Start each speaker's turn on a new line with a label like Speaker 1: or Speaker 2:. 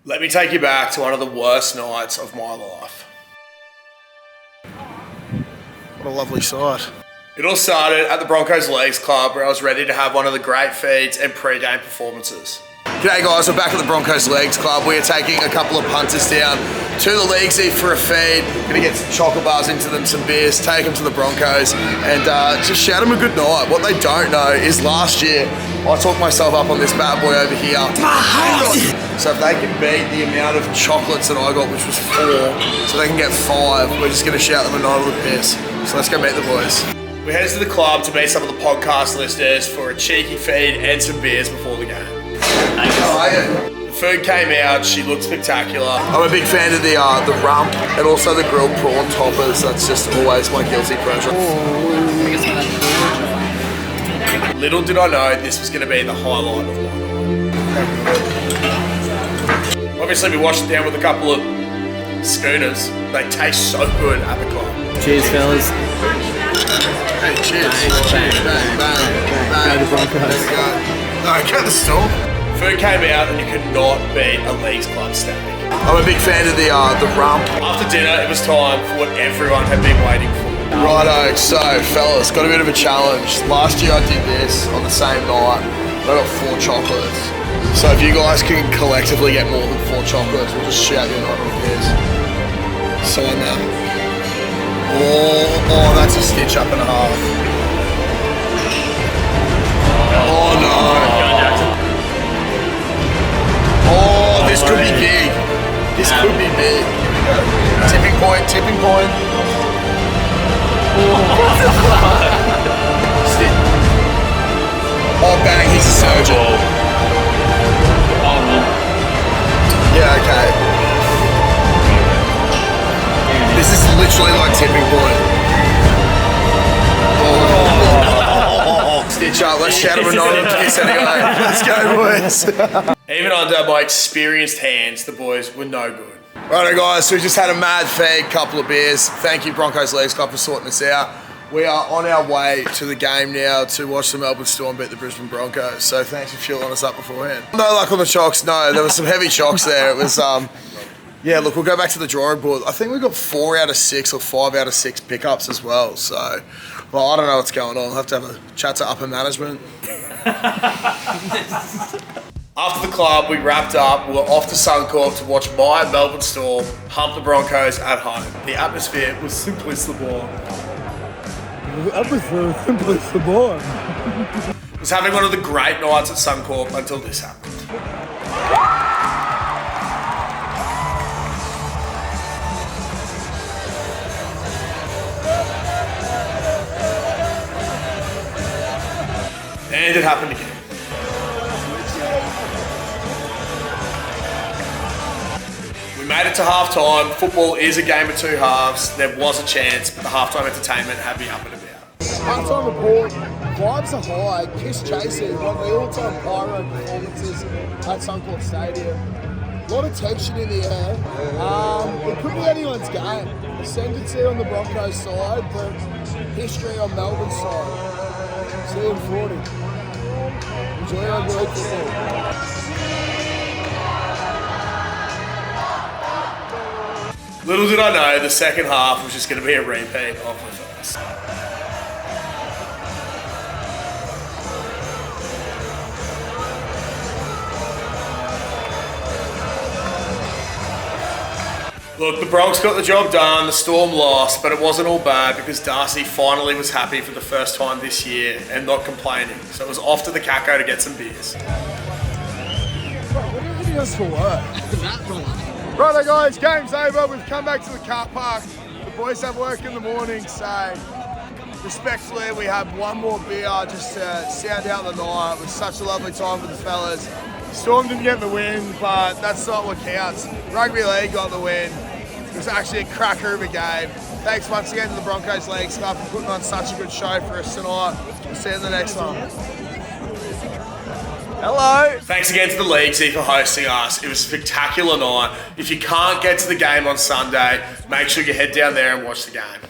Speaker 1: Let me take you back to one of the worst nights of my life.
Speaker 2: What a lovely sight.
Speaker 1: It all started at the Broncos Leagues Club, where I was ready to have one of the great feeds and pre-game performances. G'day guys, we're back at the Broncos Leagues Club. We are taking a couple of punters down to the Leaguesy for a feed. Gonna get some chocolate bars into them, some beers, take them to the Broncos, and just shout them a good night. What they don't know is last year, I talked myself up on this bad boy over here. So if they can beat the amount of chocolates that I got, which was 4, so they can get 5, we're just gonna shout them a night of the piss. So let's go meet the boys. We headed to the club to meet some of the podcast listeners for a cheeky feed and some beers before the game. How are you? The food came out, she looked spectacular. I'm a big fan of the rump and also the grilled prawn toppers. That's just always my guilty pleasure. Little did I know this was going to be the highlight of my night. Obviously we washed it down with a couple of schooners. They taste so good at the club.
Speaker 3: Cheers, fellas.
Speaker 1: Hey, cheers.
Speaker 3: Bang,
Speaker 1: Bang, bang, bang.
Speaker 3: Go to Broncos.
Speaker 1: Let's go. No, go to the store. Food came out and you could not beat a Leagues Club steak. I'm a big fan of the rump. After dinner, it was time for what everyone had been waiting for. Righto, so fellas, got a bit of a challenge. Last year I did this on the same night, but I got 4 chocolates. So if you guys can collectively get more than 4 chocolates, we'll just shout you a night on the piss. Sign that. Oh, that's a stitch up and a half. Oh no. Oh, this could be big. This could be big. Tipping point, tipping point. Oh, bang, he's a surgeon. Yeah, okay. This is literally like tipping point. Oh. Stitch up, let's shout him a night on piss anyway. Let's go, boys. Even under my experienced hands, the boys were no good. Righto guys, so we just had a mad feed, couple of beers. Thank you Broncos Leagues Club for sorting this out. We are on our way to the game now to watch the Melbourne Storm beat the Brisbane Broncos. So thanks for fueling us up beforehand. No luck on the chocks, no. There were some heavy chocks there. It was, yeah, look, we'll go back to the drawing board. I think we got 4 out of 6 or 5 out of 6 pickups as well. So, well, I don't know what's going on. I'll have to have a chat to upper management. After the club, we wrapped up. We were off to Suncorp to watch my Melbourne Storm hump the Broncos at home. The atmosphere was simply sublime. Was having one of the great nights at Suncorp until this happened. And it happened again. We made it to half-time. Football is a game of 2 halves. There was a chance, but the half-time entertainment had me up and about.
Speaker 2: Half-time report, vibes are high, kiss chasing, one of the all-time pyro performances at Suncorp Stadium. A lot of tension in the air. It could be anyone's game. Ascendancy on the Broncos side, but history on Melbourne's side. See you in Footy. Enjoy your great football.
Speaker 1: Little did I know, the second half was just going to be a repeat of the first. Look, the Bronx got the job done, the Storm lost, but it wasn't all bad because Darcy finally was happy for the first time this year and not complaining. So it was off to the Caco to get some beers.
Speaker 2: What are you hitting us for work? Righto guys, game's over. We've come back to the car park. The boys have work in the morning, so respectfully we have one more beer just to sound out the night. It was such a lovely time with the fellas. Storm didn't get the win, but that's not what counts. Rugby League got the win. It was actually a cracker of a game. Thanks once again to the Broncos Leagues Club for putting on such a good show for us tonight. We'll see you in the next one.
Speaker 1: Hello. Thanks again to the Leaguesy for hosting us. It was a spectacular night. If you can't get to the game on Sunday, make sure you head down there and watch the game.